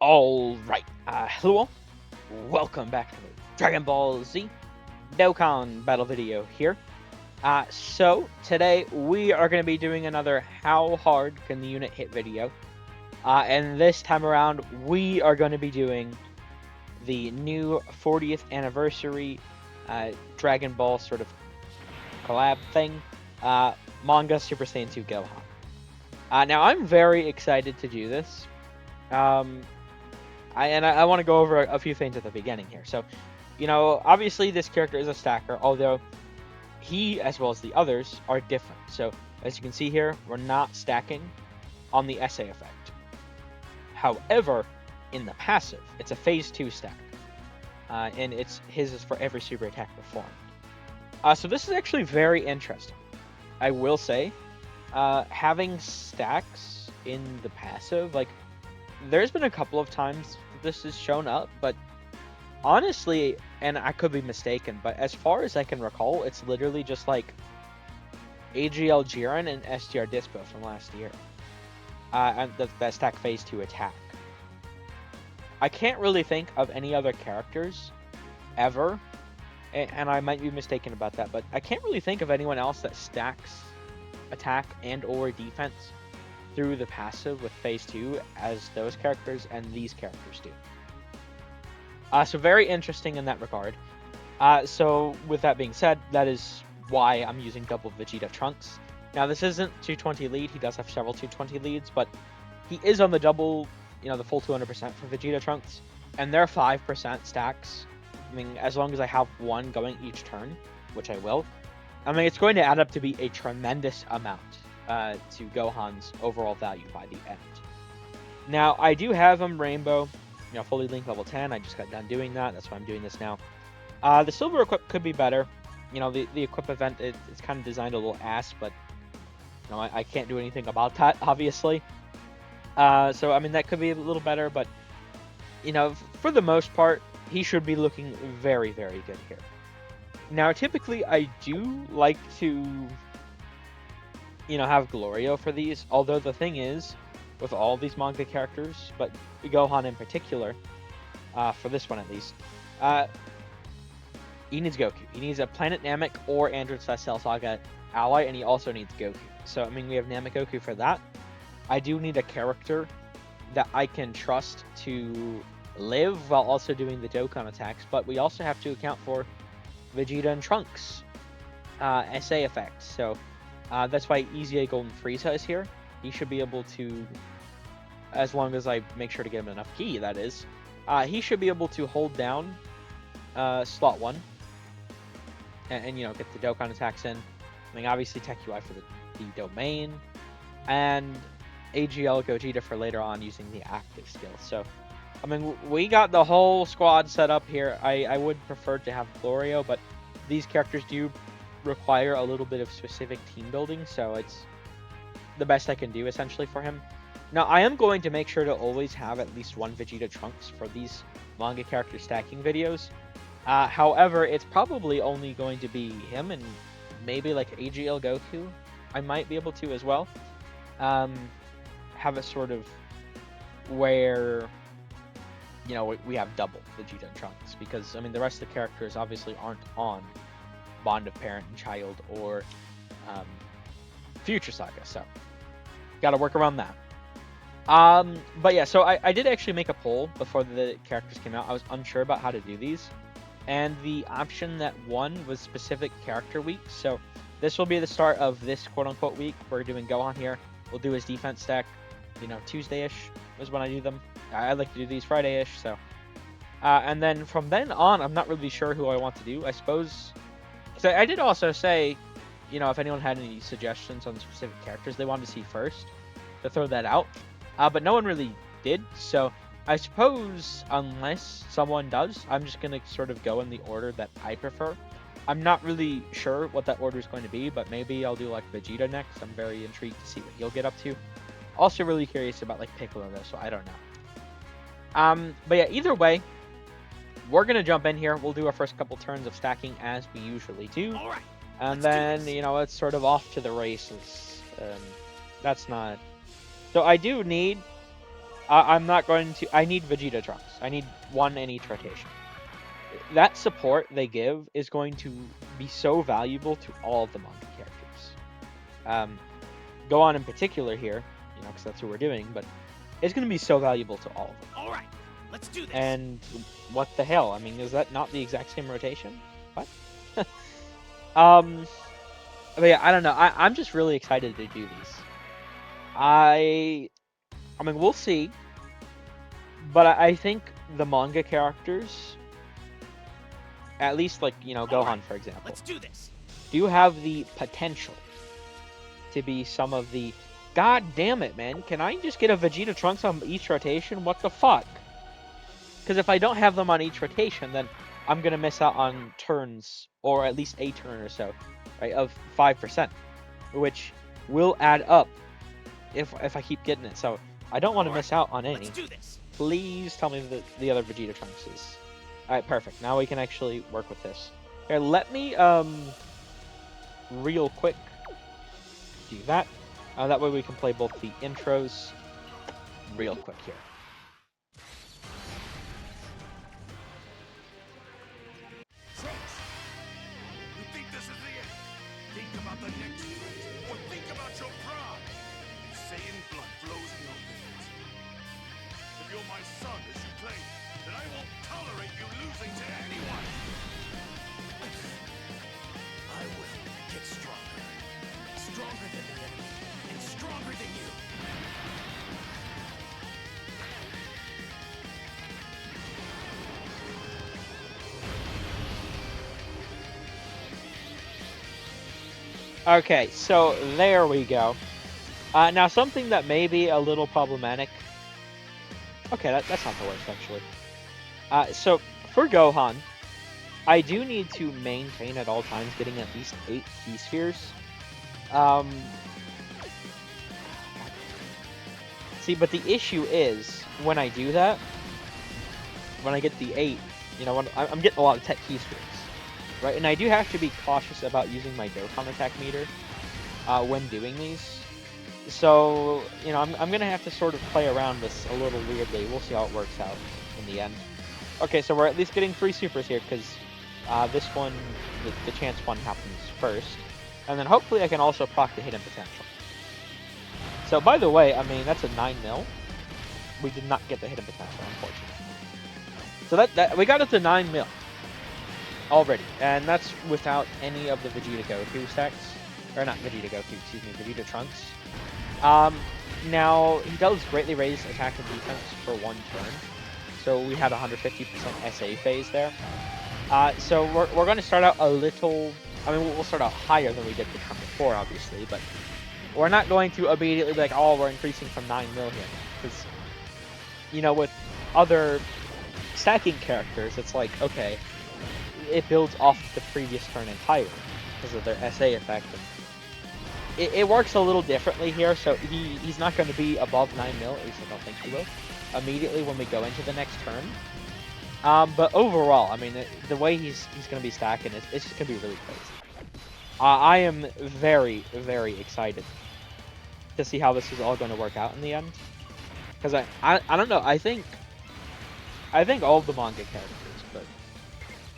Alright, hello all. Welcome back to the Dragon Ball Z Dokkan battle video here. So today we are going to be doing another How Hard Can the Unit Hit video. And this time around we are going to be doing the new 40th anniversary Dragon Ball sort of collab thing, Manga Super Saiyan 2 Gohan. Now I'm very excited to do this. I want to go over a few things at the beginning here. So, obviously this character is a stacker, although he, as well as the others, are different. So, as you can see here, we're not stacking on the SA effect. However, in the passive, it's a phase 2 stack. And his is for every super attack performed. So this is actually very interesting. I will say, having stacks in the passive, there's been a couple of times this has shown up, but honestly, and I could be mistaken, but as far as I can recall, it's literally just like AGL Jiren and STR Dispo from last year. And that stack phase 2 attack. I can't really think of any other characters ever, and I might be mistaken about that, but I can't really think of anyone else that stacks attack and or defense through the passive with phase 2 as those characters and these characters do. So very interesting in that regard. So with that being said, that is why I'm using double Vegeta Trunks. Now this isn't 220 lead, he does have several 220 leads, but he is on the double, the full 200% for Vegeta Trunks, and they're 5% stacks. I mean, as long as I have one going each turn, which I will, it's going to add up to be a tremendous amount to Gohan's overall value by the end. Now, I do have him Rainbow, fully linked level 10. I just got done doing that. That's why I'm doing this now. The Silver Equip could be better. The Equip event, it's kind of designed a little ass, but I can't do anything about that, obviously. So, that could be a little better, but, for the most part, he should be looking very, very good here. Now, typically, I do like to have Glorio for these, although the thing is, with all these manga characters, but Gohan in particular, for this one at least, he needs Goku. He needs a Planet Namek or Android/Cell Saga ally, and he also needs Goku. So, we have Namek-Goku for that. I do need a character that I can trust to live while also doing the Dokkan attacks, but we also have to account for Vegeta and Trunks SA effect. So, that's why Easy A Golden Frieza is here. He should be able to, as long as I make sure to get him enough ki, that is, he should be able to hold down slot 1 and get the Dokkan attacks in. Obviously Tech UI for the domain, and AGL Gogeta for later on using the active skill. So, we got the whole squad set up here. I would prefer to have Glorio, but these characters do require a little bit of specific team building, so it's the best I can do essentially for him. Now, I am going to make sure to always have at least one Vegeta Trunks for these manga character stacking videos. However, it's probably only going to be him and maybe like AGL Goku. I might be able to as well. Have a sort of where we have double Vegeta and Trunks, because the rest of the characters obviously aren't on Bond of Parent and Child or Future Saga, so gotta work around that. But yeah, so I did actually make a poll before the characters came out. I was unsure about how to do these, and the option that won was specific character week. So this will be the start of this quote-unquote week. We're doing Gohan here. We'll do his defense stack, Tuesday-ish is when I do them. I like to do these Friday-ish, so and then from then on, I'm not really sure who I want to do. I suppose, so I did also say, if anyone had any suggestions on specific characters they wanted to see first, to throw that out. But no one really did, so I suppose, unless someone does, I'm just going to sort of go in the order that I prefer. I'm not really sure what that order is going to be, but maybe I'll do, Vegeta next. I'm very intrigued to see what he'll get up to. Also really curious about, Piccolo, though, so I don't know. But yeah, either way, we're going to jump in here. We'll do our first couple turns of stacking as we usually do. All right. And then, it's sort of off to the races. That's not... So I do need I'm not going to. I need Vegeta Trunks. I need one in each rotation. That support they give is going to be so valuable to all of the manga characters. Gohan in particular here, because that's what we're doing, but it's going to be so valuable to all of them. All right, let's do this. And what the hell? I mean, is that not the exact same rotation? What? But yeah, I don't know. I'm just really excited to do these. I mean, we'll see. But I think the manga characters, at least like, Gohan, for example, let's do this. Do have the potential to be some of the... God damn it, man. Can I just get a Vegeta Trunks on each rotation? What the fuck? Because if I don't have them on each rotation, then I'm going to miss out on turns, or at least a turn or so, right, of 5%, which will add up if I keep getting it. So I don't want to miss out on any. Let's do this. Please tell me that the other Vegeta Trunks is... Alright, perfect. Now we can actually work with this. Here, let me, real quick do that. That way we can play both the intros real quick here. Trunks, you think this is the end? Think about the next fight, or think about your pride. Saiyan blood flows in your veins. If you're my son, as you claim, then I won't tolerate you losing to anyone. I will get stronger. Stronger than the enemy, and stronger than you. Okay, so there we go. Now something that may be a little problematic. Okay, that's not the worst, actually. So, for Gohan, I do need to maintain at all times getting at least 8 key spheres. See, but the issue is, when I do that, when I get the 8, when I'm getting a lot of tech key spheres, right? And I do have to be cautious about using my Dokkan attack meter when doing these. So, I'm going to have to sort of play around this a little weirdly. We'll see how it works out in the end. Okay, so we're at least getting 3 supers here, because this one, the chance one happens first. And then hopefully I can also proc the hidden potential. So, by the way, I mean, that's a 9 mil. We did not get the hidden potential, unfortunately. So that we got it to 9 mil already. And that's without any of the Vegeta Goku stacks. Or not Vegeta Goku, excuse me, Vegeta Trunks. Now, he does greatly raise attack and defense for 1 turn. So we had 150% SA phase there. So we're going to start out a little... I mean, we'll start out higher than we did the turn before, obviously, but we're not going to immediately be like, oh, we're increasing from 9 mil here. Because, with other stacking characters, it's like, okay, it builds off the previous turn entirely because of their SA effect. And it works a little differently here, so he's not going to be above 9 mil, at least I don't think he will, immediately when we go into the next turn. But overall, I mean, the way he's going to be stacking, it's just going to be really crazy. I am very, very excited to see how this is all going to work out in the end. Because I don't know, I think all of the manga characters, but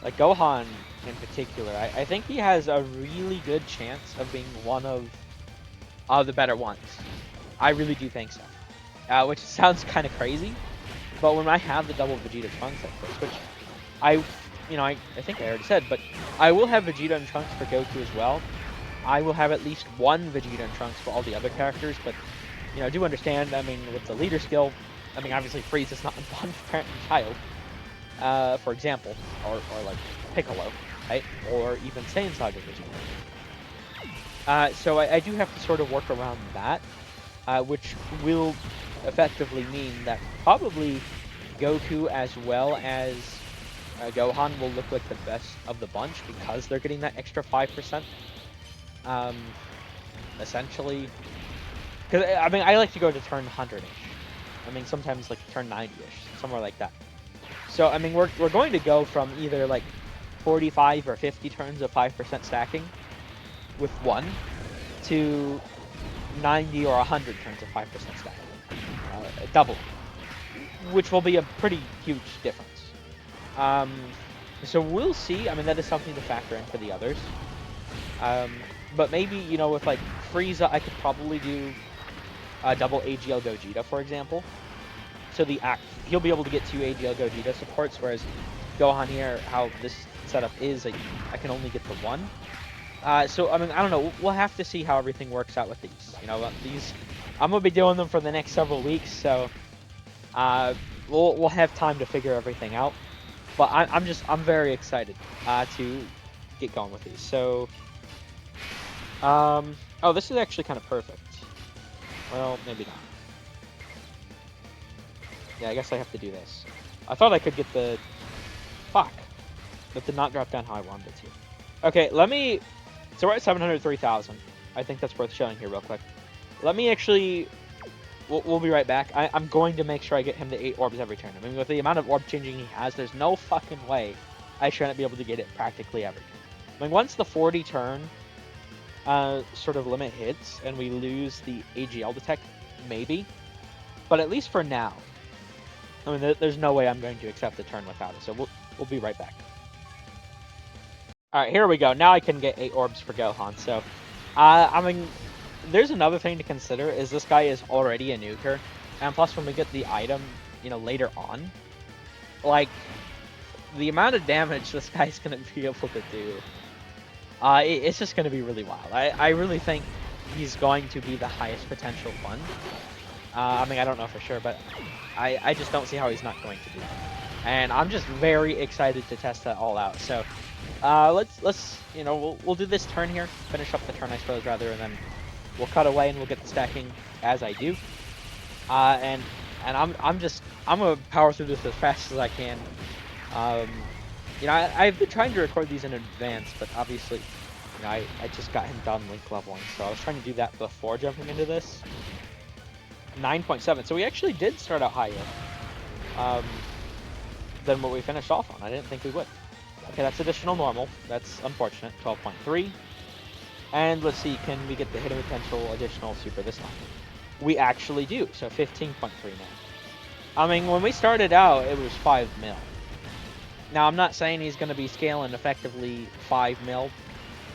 like Gohan in particular, I think he has a really good chance of being one of the better ones. I really do think so. Which sounds kind of crazy, but when I have the double Vegeta Trunks at first, which I think I already said, but I will have Vegeta and Trunks for Goku as well. I will have at least 1 Vegeta and Trunks for all the other characters, but, I do understand, I mean, with the leader skill, I mean, obviously Frieza is not a bond of parent and child, for example, or like Piccolo, right? Or even Saiyan Saga Vegeta. So I do have to sort of work around that, which will effectively mean that probably Goku as well as Gohan will look like the best of the bunch because they're getting that extra 5%. Essentially, because I mean, I like to go to turn 100-ish. I mean, sometimes like turn 90-ish, somewhere like that. So I mean, we're going to go from either like 45 or 50 turns of 5% stacking with 1 to 90 or 100 turns of 5% stacking, double. which will be a pretty huge difference. So we'll see. I mean, that is something to factor in for the others. But maybe, you know, with like Frieza, I could probably do double AGL Gogeta, for example. So he'll be able to get 2 AGL Gogeta supports, whereas Gohan here, how this setup is, I can only get the 1. So I mean, I don't know. We'll have to see how everything works out with these. You know, I'm gonna be doing them for the next several weeks, so we'll have time to figure everything out. But I'm very excited to get going with these. So, oh, this is actually kind of perfect. Well, maybe not. Yeah, I guess I have to do this. I thought I could get the... Fuck. That did not drop down how I wanted it to. Okay, let me... So we're at 703,000. I think that's worth showing here real quick. Let me actually... We'll be right back. I'm going to make sure I get him to 8 orbs every turn. I mean, with the amount of orb changing he has, there's no fucking way I shouldn't be able to get it practically every turn. I mean, once the 40 turn sort of limit hits and we lose the AGL detect, maybe. But at least for now, I mean, there's no way I'm going to accept the turn without it. So we'll be right back. All right, here we go. Now I can get 8 orbs for Gohan. So, I mean, there's another thing to consider is this guy is already a nuker, and plus when we get the item, you know, later on, like the amount of damage this guy's gonna be able to do, it's just gonna be really wild. I really think he's going to be the highest potential one. I mean, I don't know for sure, but I just don't see how he's not going to be. And I'm just very excited to test that all out. So, let's you know, we'll do this turn here, finish up the turn, I suppose, rather, and then we'll cut away and we'll get the stacking as I do. And I'm gonna power through this as fast as I can. You know, I've been trying to record these in advance, but obviously, you know, I just got him done link leveling, so I was trying to do that before jumping into this. 9.7, so we actually did start out higher than what we finished off on. I didn't think we would. Okay, that's additional normal. That's unfortunate. 12.3. And let's see, can we get the hidden potential additional super this time? We actually do, so 15.3 now. I mean, when we started out, it was 5 mil. Now, I'm not saying he's going to be scaling effectively 5 mil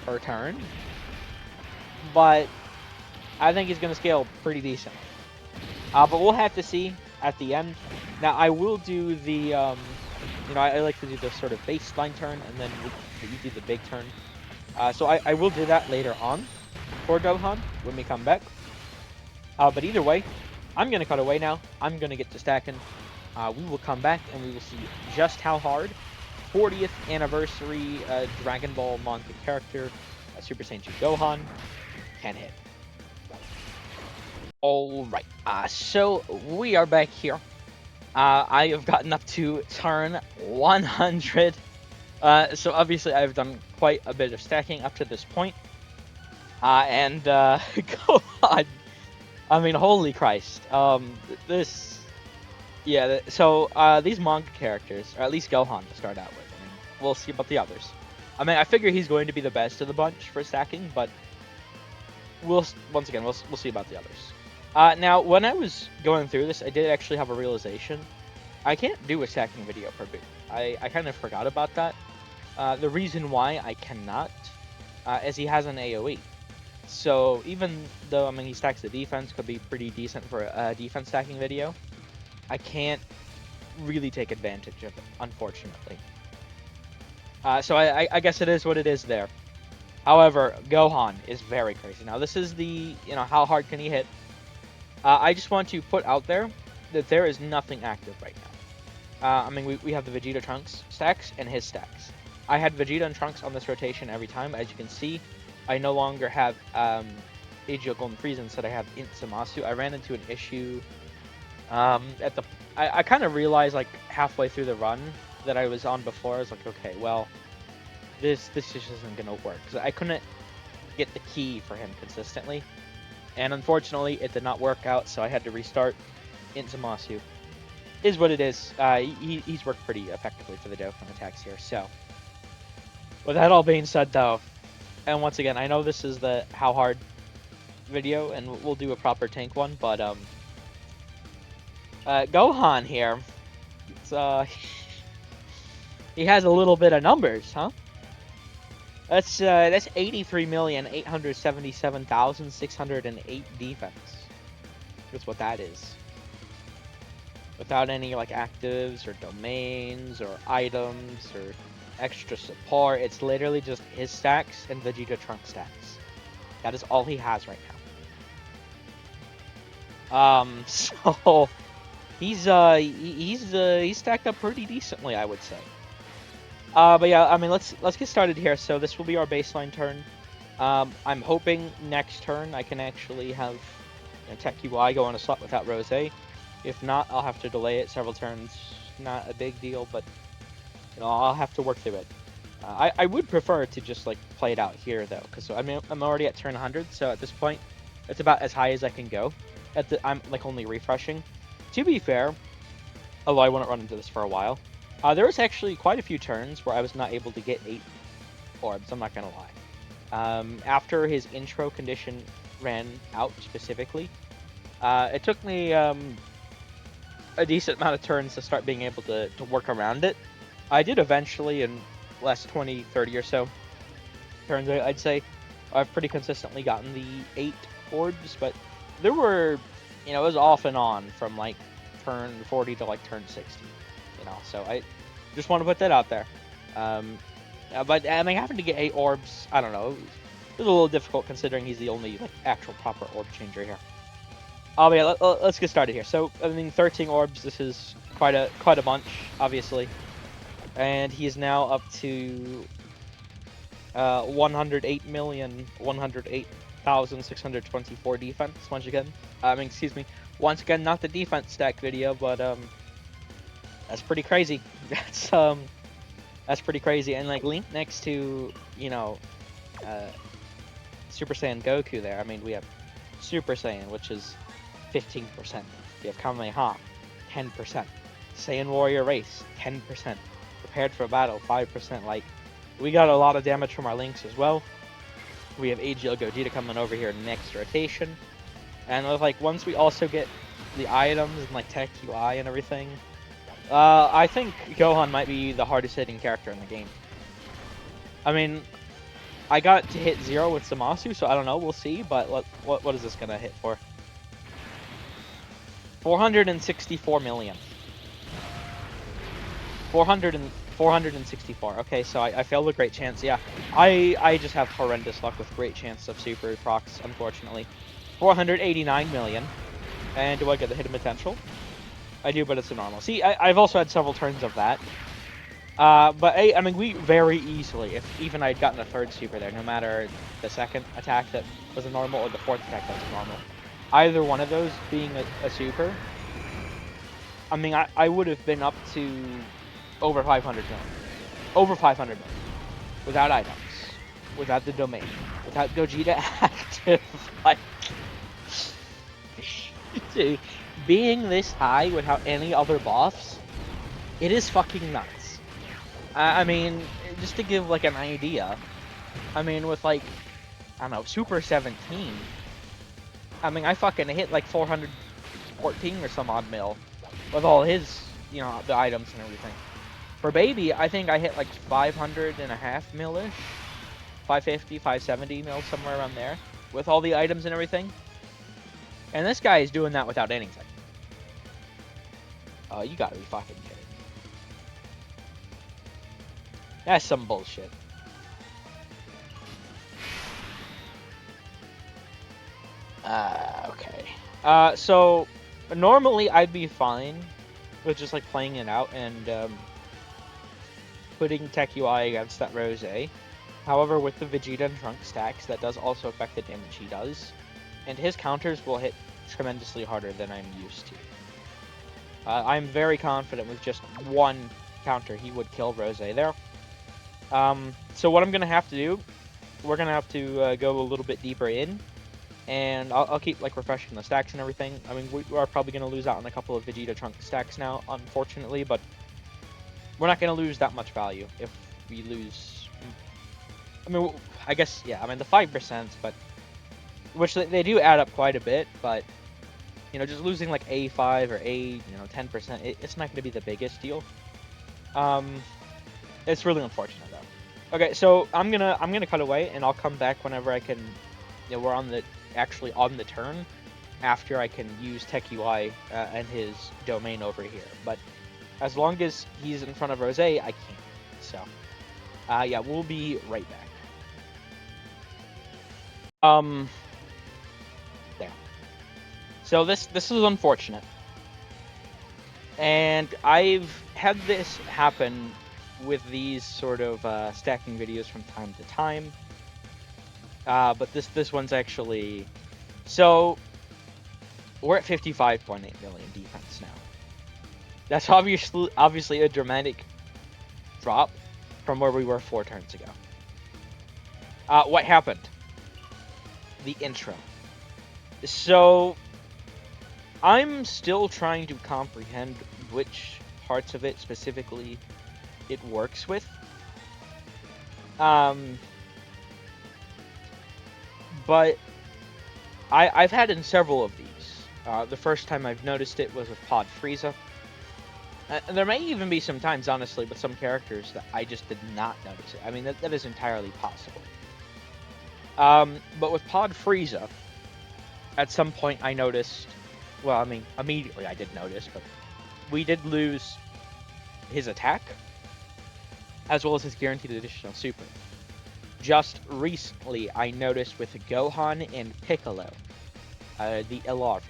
per turn, but I think he's going to scale pretty decently. But we'll have to see at the end. Now, I will do the, you know, I like to do the sort of baseline turn, and then you do the big turn. So I will do that later on for Gohan when we come back. But either way, I'm going to cut away now. I'm going to get to stacking. We will come back and we will see just how hard 40th anniversary Dragon Ball manga character Super Saiyan 2 Gohan can hit. Alright, so we are back here. I have gotten up to turn 100. So obviously I've done quite a bit of stacking up to this point. And Gohan, I mean, holy Christ. These manga characters, or at least Gohan to start out with. I mean, we'll see about the others. I mean, I figure he's going to be the best of the bunch for stacking, but we'll see about the others. Now, when I was going through this, I did actually have a realization. I can't do a stacking video per boot. I kind of forgot about that. The reason why I cannot is he has an AoE. So even though, I mean, he stacks the defense, could be pretty decent for a defense stacking video, I can't really take advantage of it, unfortunately. So I guess it is what it is there. However, Gohan is very crazy. Now, this is the, you know, how hard can he hit? I just want to put out there that there is nothing active right now. I mean, we have the Vegeta Trunks stacks and his stacks. I had Vegeta and Trunks on this rotation every time. As you can see, I no longer have AGL Golden Frieza, instead I have Inzamasu. I ran into an issue I kind of realized, like, halfway through the run that I was on before. I was like, okay, well, this just isn't going to work. Because I couldn't get the key for him consistently. And unfortunately, it did not work out, so I had to restart. Inzamasu is what it is. He's worked pretty effectively for the Dokkan attacks here. So, with that all being said, though, and once again, I know this is the how hard video, and we'll do a proper tank one, but Gohan here. It's, he has a little bit of numbers, huh? That's 83,877,608 defense. That's what that is. Without any like actives or domains or items or extra support, it's literally just his stacks and Vegeta Trunk stacks. That is all he has right now. So he's stacked up pretty decently, I would say. But yeah, I mean, let's get started here. So this will be our baseline turn. I'm hoping next turn I can actually have Tech UI go on a slot without Rose. If not, I'll have to delay it several turns. Not a big deal, but I'll have to work through it. I would prefer to just like play it out here though, because I mean I'm already at turn 100, so at this point it's about as high as I can go. I'm like only refreshing. To be fair, although I wouldn't run into this for a while, there was actually quite a few turns where I was not able to get 8 orbs. I'm not gonna lie. After his intro condition ran out specifically, it took me a decent amount of turns to start being able to work around it. I did eventually in last 20, 30 or so turns, I'd say I've pretty consistently gotten the 8 orbs, but there were, it was off and on from like turn 40 to like turn 60, so I just want to put that out there. But I mean, having to get 8 orbs, I don't know, it was a little difficult considering he's the only like actual proper orb changer here. Oh yeah, let's get started here. So I mean, 13 orbs. This is quite a bunch, obviously, and he is now up to 108,108,624 defense. Once again, excuse me. Once again, not the defense stack video, but that's pretty crazy. That's pretty crazy. And like linked next to Super Saiyan Goku there. I mean, we have Super Saiyan, which is 15%. We have Kamehameha, 10%. Saiyan Warrior Race, 10%. Prepared for Battle, 5%. Like, we got a lot of damage from our links as well. We have AGL Gogeta coming over here next rotation. And like, once we also get the items and like Tech UI and everything, I think Gohan might be the hardest hitting character in the game. I mean, I got to hit 0 with Zamasu, so I don't know, we'll see, but what is this gonna hit for? 464 million. 464. Okay, so I failed a great chance. Yeah, I just have horrendous luck with great chance of super procs, unfortunately. 489 million. And do I get the hidden potential? I do, but it's a normal. See, I've also had several turns of that. But I mean, we very easily, if even I'd gotten a third super there, no matter the second attack that was a normal or the fourth attack that was a normal, either one of those being a super, I mean, I would have been up to over 500 million. Over 500 million. Without items. Without the domain. Without Gogeta active. Like, dude, being this high without any other buffs, it is fucking nuts. I mean, just to give like an idea, I mean, with like, I don't know, Super 17, I mean, I fucking hit like 414 or some odd mil with all his, the items and everything. For Baby, I think I hit like 500.5 mil-ish, 550, 570 mil, somewhere around there, with all the items and everything. And this guy is doing that without anything. Oh, you gotta be fucking kidding me. That's some bullshit. Okay. So normally I'd be fine with just like playing it out and putting Tech UI against that Rose. However, with the Vegeta and Trunk stacks, that does also affect the damage he does, and his counters will hit tremendously harder than I'm used to. I'm very confident with just one counter he would kill Rose there. So what I'm gonna have to do, we're gonna have to go a little bit deeper in, and I'll keep like refreshing the stacks and everything. I mean, we are probably gonna lose out on a couple of Vegeta Trunk stacks now, unfortunately, but we're not gonna lose that much value if we lose. I mean, I guess, yeah, I mean the 5%, but which they do add up quite a bit, but just losing like A5 or 10%, it's not going to be the biggest deal. It's really unfortunate though. Okay, so I'm gonna cut away, and I'll come back whenever I can. We're actually on the turn after I can use TechUI and his domain over here. But as long as he's in front of Rose, I can't. So, yeah, we'll be right back. There. So this is unfortunate, and I've had this happen with these sort of stacking videos from time to time. But this one's actually, so we're at 55.8 million defense now. That's obviously a dramatic drop from where we were 4 turns ago. What happened? The intro. So I'm still trying to comprehend which parts of it specifically it works with. But I've had in several of these. The first time I've noticed it was with Pod Frieza. And there may even be some times, honestly, with some characters that I just did not notice it. I mean, that is entirely possible. But with Pod Frieza, at some point I noticed, well, I mean, immediately I did notice, but we did lose his attack, as well as his guaranteed additional super. Just recently, I noticed with Gohan and Piccolo, the LR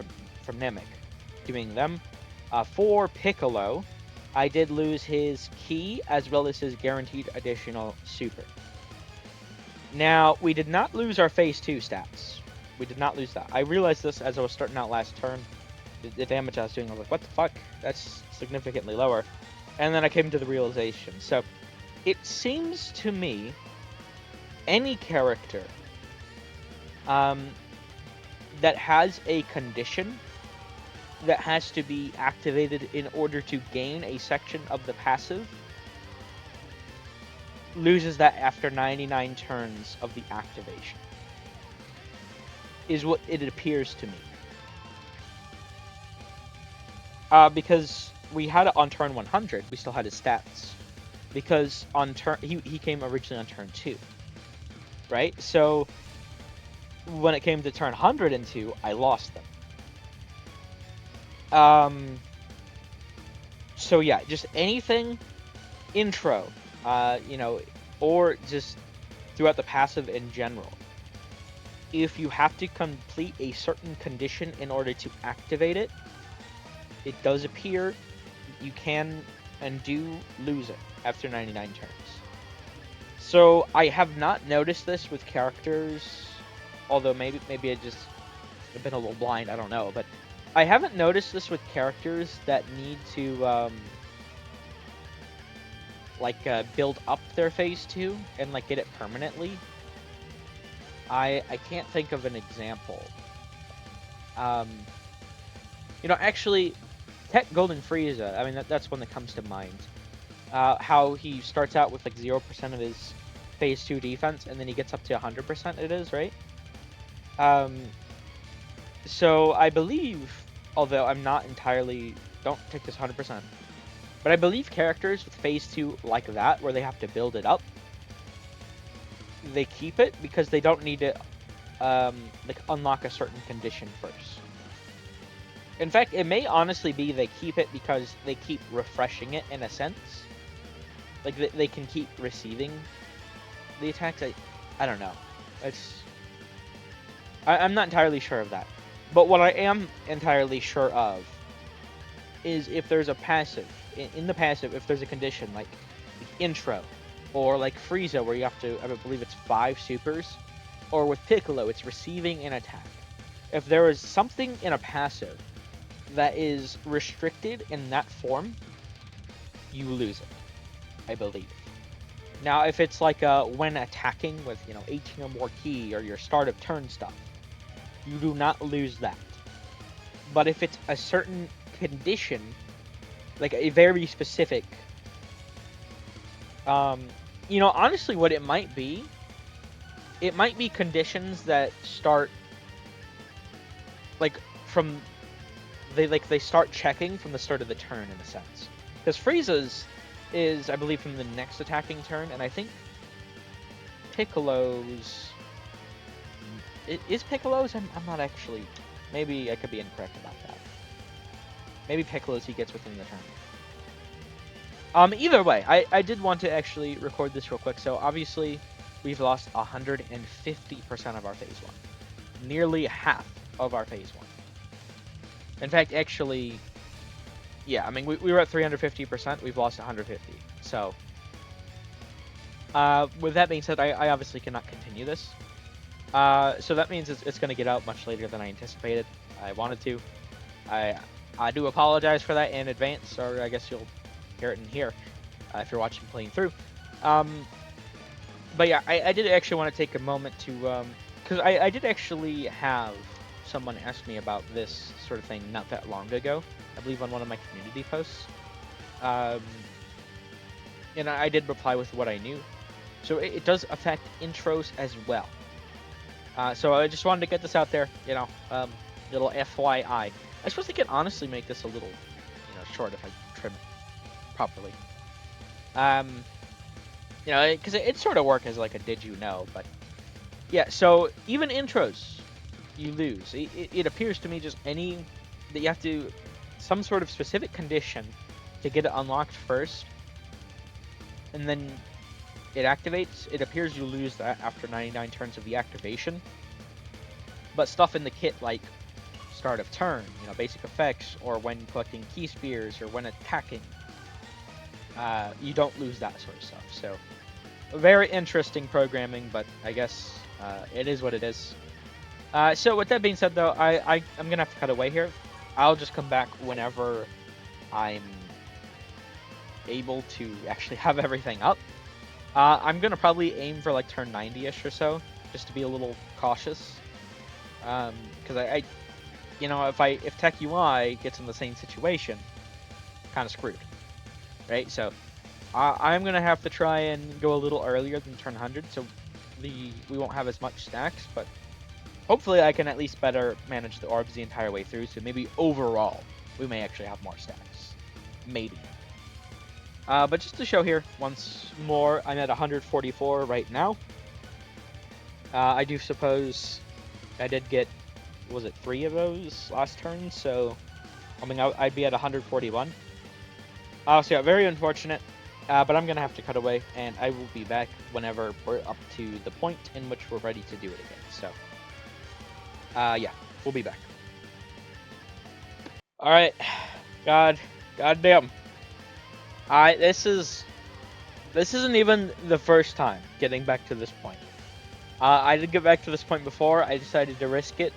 from Namek, doing them. For Piccolo, I did lose his key as well as his guaranteed additional super. Now, we did not lose our phase 2 stats. We did not lose that. I realized this as I was starting out last turn. The damage I was doing, I was like, what the fuck? That's significantly lower. And then I came to the realization. So, it seems to me, any character that has a condition that has to be activated in order to gain a section of the passive loses that after 99 turns of the activation, is what it appears to me. Because we had it on turn 100, we still had his stats. Because on turn he came originally on turn 2. Right? So when it came to turn 102, I lost them. So yeah, just anything intro, or just throughout the passive in general. If you have to complete a certain condition in order to activate it, it does appear you can and do lose it after 99 turns. So I have not noticed this with characters, although maybe I just have been a little blind, I don't know, but I haven't noticed this with characters that need to build up their phase 2 and get it permanently. I can't think of an example. Actually, Tech Golden Frieza, I mean that's one that comes to mind. How he starts out with 0% of his phase 2 defense, and then he gets up to 100%. It is right. So I believe, although I'm not entirely, don't take this 100%, but I believe characters with phase 2 like that, where they have to build it up, they keep it because they don't need to unlock a certain condition first. In fact, it may honestly be they keep it because they keep refreshing it in a sense. They can keep receiving the attacks. I don't know. I'm not entirely sure of that. But what I am entirely sure of is if there's a passive, in the passive, if there's a condition like intro, or like Frieza where you have to, I believe it's 5 supers, or with Piccolo, it's receiving an attack. If there is something in a passive that is restricted in that form, you lose it, I believe. Now, if it's when attacking with 18 or more key or your start of turn stuff, you do not lose that. But if it's a certain condition, like a very specific, honestly, what it might be conditions that start from they start checking from the start of the turn in a sense. Because Frieza's is, I believe, from the next attacking turn, and I think Piccolo's is Piccolo's. I'm not actually. Maybe I could be incorrect about that. Maybe Piccolo's he gets within the turn. Either way, I did want to actually record this real quick. So obviously, we've lost 150% of our phase 1. Nearly half of our phase 1. In fact, actually, yeah, I mean, we were at 350%. We've lost 150. So, with that being said, I obviously cannot continue this. So that means it's going to get out much later than I anticipated. I wanted to. I do apologize for that in advance, or I guess you'll hear it in here if you're watching playing through. But yeah, I did actually want to take a moment to, because I did actually have someone ask me about this sort of thing not that long ago. I believe on one of my community posts. And I did reply with what I knew. So it does affect intros as well. So I just wanted to get this out there, little FYI. I suppose they could honestly make this a little, short if I trim it properly. Because it sort of works as like a did you know, but yeah. So even intros, you lose. It appears to me just that you have to some sort of specific condition to get it unlocked first, and then it activates. It appears you lose that after 99 turns of the activation. But stuff in the kit like start of turn, basic effects, or when collecting key spears, or when attacking, you don't lose that sort of stuff. So, very interesting programming, but I guess it is what it is. So with that being said, though, I'm gonna have to cut away here. I'll just come back whenever I'm able to actually have everything up. I'm gonna probably aim for like turn 90-ish or so, just to be a little cautious. Because if Tech UI gets in the same situation, kind of screwed, right? So I'm gonna have to try and go a little earlier than turn 100, so we won't have as much stacks, but hopefully I can at least better manage the orbs the entire way through. So maybe overall we may actually have more stacks, maybe. But just to show here once more, I'm at 144 right now. I do suppose I did get, was it 3 of those last turn? So, I mean, I'd be at 141. So yeah, very unfortunate. But I'm going to have to cut away, and I will be back whenever we're up to the point in which we're ready to do it again. So, yeah, we'll be back. Alright. Goddamn. This isn't even the first time getting back to this point. I did get back to this point before. I decided to risk it.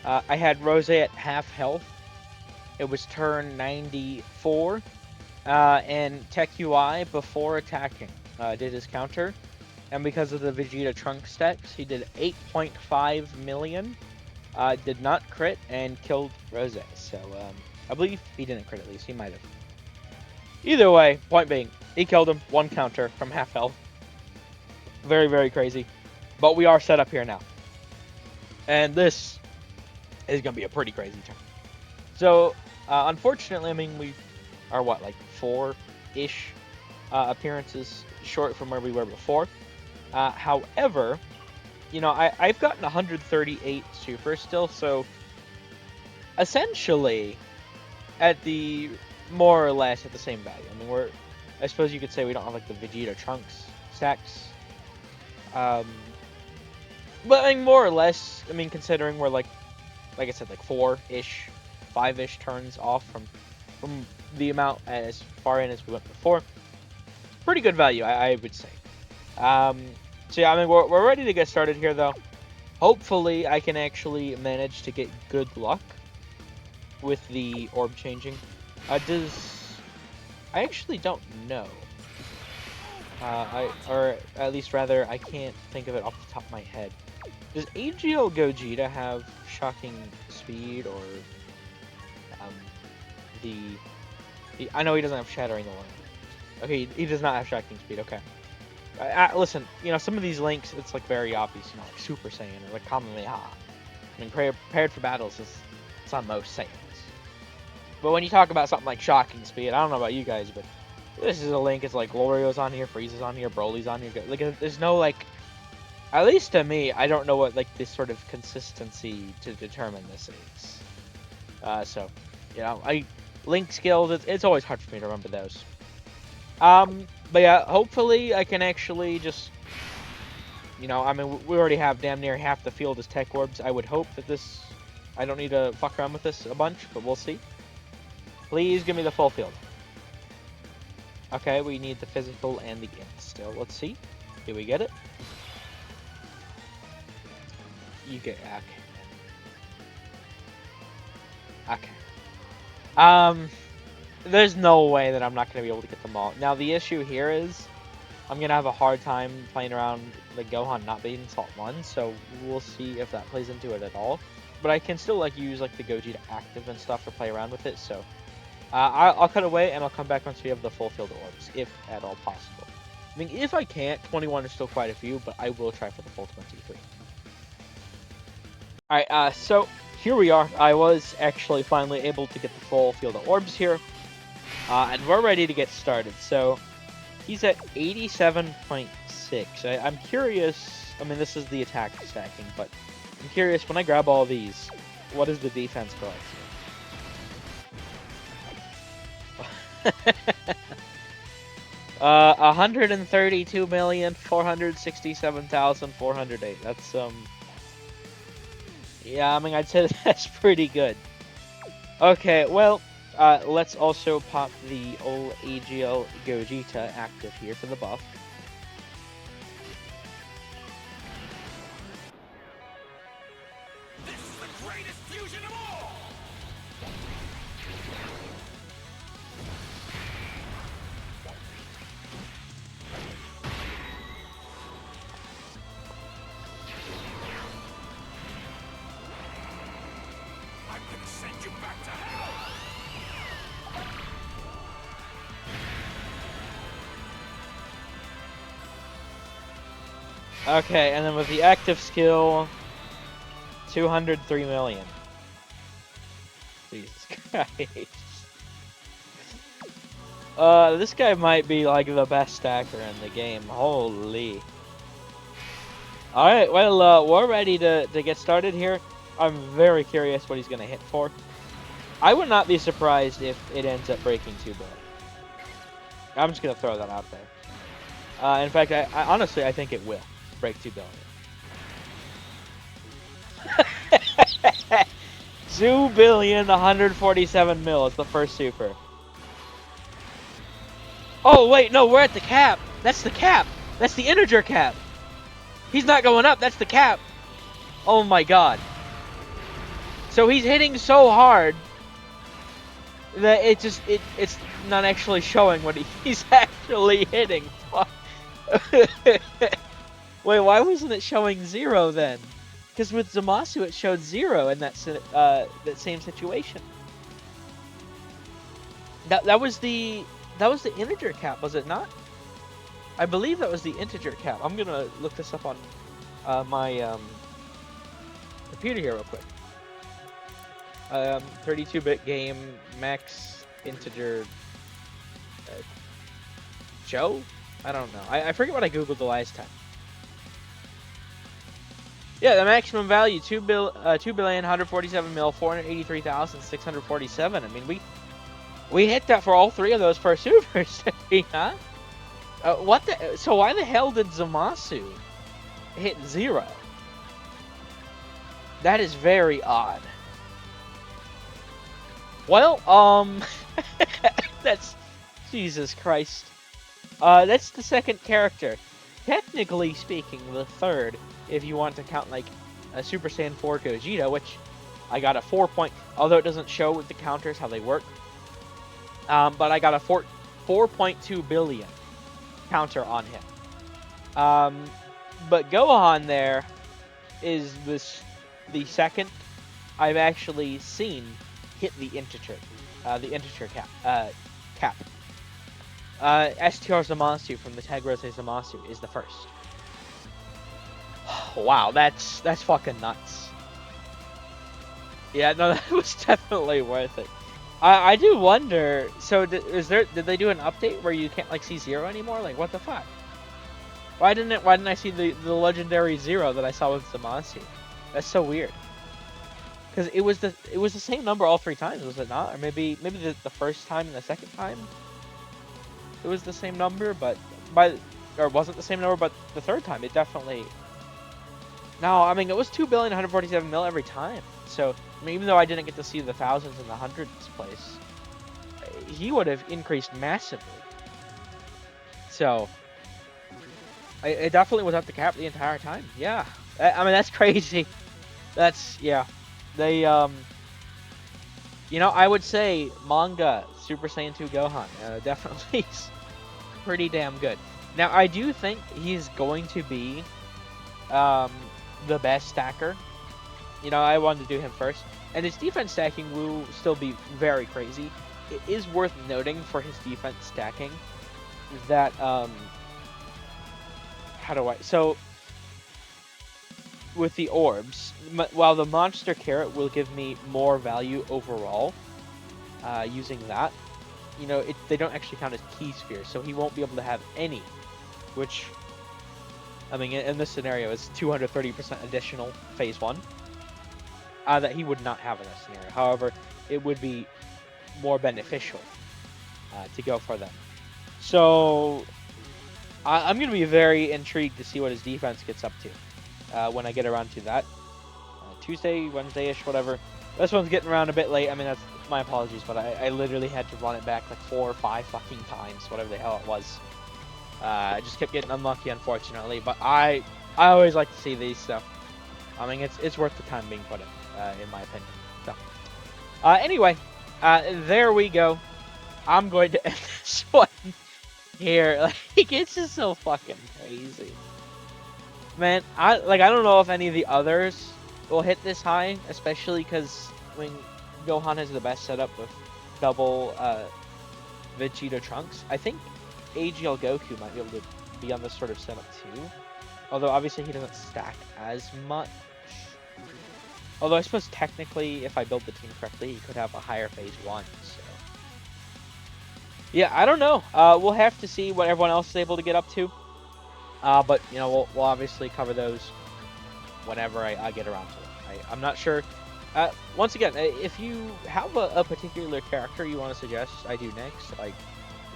I had Rose at half health. It was turn 94. And Tech UI, before attacking, did his counter. And because of the Vegeta Trunks stacks, he did 8.5 million. Did not crit and killed Rose. So, I believe he didn't crit at least. He might have. Either way, point being, he killed him. 1 counter from half health. Very, very crazy. But we are set up here now. And this is going to be a pretty crazy turn. So, unfortunately, I mean, we are what, like 4-ish appearances short from where we were before. However, I've gotten 138 super still, so essentially at the more or less at the same value. I mean, I suppose you could say we don't have like the Vegeta Trunks stacks. But I mean, more or less, I mean, considering we're like I said, like 4-ish, 5-ish turns off from the amount as far in as we went before. Pretty good value, I would say. So yeah, I mean, we're ready to get started here, though. Hopefully, I can actually manage to get good luck with the orb changing. I actually don't know. Or at least rather, I can't think of it off the top of my head. Does AGL Gogeta have shocking speed, or I know he doesn't have Shattering the Limit. Okay, he does not have shocking speed. Okay. Listen, some of these links, it's like very obvious. Like Super Saiyan or like Kamehameha. I mean, prepared for battles it's on most Saiyans. But when you talk about something like shocking speed, I don't know about you guys, but this is a Link. It's like Glorio's on here, Frieza's on here, Broly's on here. Like, there's no like, at least to me, I don't know what like this sort of consistency to determine this is. So, you know, Link skills. It's always hard for me to remember those. But yeah, hopefully I can actually just, you know, I mean, we already have damn near half the field as tech orbs. I would hope that this, I don't need to fuck around with this a bunch, but we'll see. Please give me the full field. Okay, we need the physical and the int still. Let's see. Do we get it? You get, okay. Okay. There's no way that I'm not going to be able to get them all. Now, the issue here is I'm going to have a hard time playing around the Gohan not being Salt 1, so we'll see if that plays into it at all. But I can still, like, use, like, the Goji to active and stuff to play around with it, so I'll cut away and I'll come back once we have the full field orbs, if at all possible. I mean, if I can't, 21 is still quite a few, but I will try for the full 23. Alright, so here we are. I was actually finally able to get the full field of orbs here. And we're ready to get started. So, he's at 87.6. I'm curious, I mean, this is the attack stacking, but I'm curious, when I grab all these, what is the defense go like? 132,467,408. That's, yeah, I mean, I'd say that's pretty good. Okay, well, let's also pop the old AGL Gogeta active here for the buff. This is the greatest fusion of all! I'm gonna send you back to hell! Okay, and then with the active skill, 203 million. Jesus Christ. This guy might be like the best stacker in the game. Holy. Alright, well, we're ready to get started here. I'm very curious what he's going to hit for. I would not be surprised if it ends up breaking 2 billion. I'm just going to throw that out there. In fact, I honestly, I think it will break 2 billion. 2,147 mil is the first super. Oh, wait, no, we're at the cap. That's the cap. That's the integer cap. He's not going up. That's the cap. Oh, my God. So he's hitting so hard that it's not actually showing what he's actually hitting. Wait, why wasn't it showing 0 then? Because with Zamasu it showed 0 in that same situation. That was the integer cap, was it not? I believe that was the integer cap. I'm gonna look this up on my computer here real quick. 32-bit game max integer Joe? I don't know. I forget what I googled the last time. Yeah, the maximum value 2,147,483,647. I mean, we hit that for all 3 of those first supers, huh? What the? So why the hell did Zamasu hit 0? That is very odd. Well, that's Jesus Christ. That's the second character. Technically speaking, the third, if you want to count like a Super Saiyan 4 Gogeta, which I got a 4 point, although it doesn't show with the counters how they work. But I got a 4.2 billion counter on him. But Gohan there is the second I've actually seen hit the integer cap. STR Zamasu from the Tagrose Zamasu is the first. Wow, that's fucking nuts. Yeah, no, that was definitely worth it. I do wonder. So did they do an update where you can't like see Zero anymore? Like what the fuck? Why didn't I see the legendary Zero that I saw with Zamasi? That's so weird. Because it was the same number all three times, was it not? Or maybe the first time and the second time it was the same number, but or wasn't the same number, but the third time it definitely. No, I mean it was 2,147 mil every time. So I mean, even though I didn't get to see the thousands and the hundreds place, he would have increased massively. So it definitely was up to cap the entire time. Yeah, I mean that's crazy. That's yeah. They you know, I would say manga Super Saiyan 2 Gohan definitely is pretty damn good. Now I do think he's going to be the best stacker. You know, I wanted to do him first, and his defense stacking will still be very crazy. It is worth noting for his defense stacking that how do I so with the orbs, while the monster carrot will give me more value overall using that, you know, they don't actually count as key spheres, so he won't be able to have any, which, I mean, in this scenario is 230% additional phase 1 that he would not have in this scenario. However, it would be more beneficial to go for them. So I'm going to be very intrigued to see what his defense gets up to. When I get around to that. Tuesday, Wednesday-ish, whatever. This one's getting around a bit late. I mean, that's my apologies, but I literally had to run it back like 4 or 5 fucking times, whatever the hell it was. I just kept getting unlucky, unfortunately, but I always like to see these, so I mean, it's worth the time being put in my opinion. So, anyway, there we go. I'm going to end this one here. Like, it's just so fucking crazy. Man, I don't know if any of the others will hit this high, especially because Gohan has the best setup with double Vegeta Trunks. I think AGL Goku might be able to be on this sort of setup too. Although obviously he doesn't stack as much. Although I suppose technically, if I build the team correctly, he could have a higher phase 1. So yeah, I don't know. We'll have to see what everyone else is able to get up to. But you know, we'll obviously cover those whenever I get around to them. I'm not sure. Once again, if you have a particular character you want to suggest I do next, like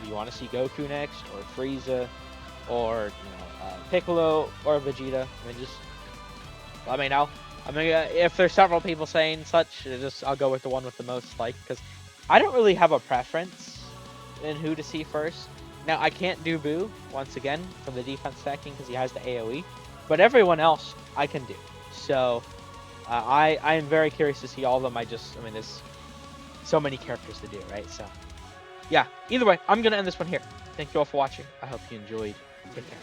if you want to see Goku next, or Frieza, or Piccolo, or Vegeta, if there's several people saying such, I'll go with the one with the most like, because I don't really have a preference in who to see first. Now, I can't do Boo, once again, from the defense stacking, because he has the AoE, but everyone else I can do. So, I am very curious to see all of them. There's so many characters to do, right? So, yeah, either way, I'm going to end this one here. Thank you all for watching. I hope you enjoyed. Take care.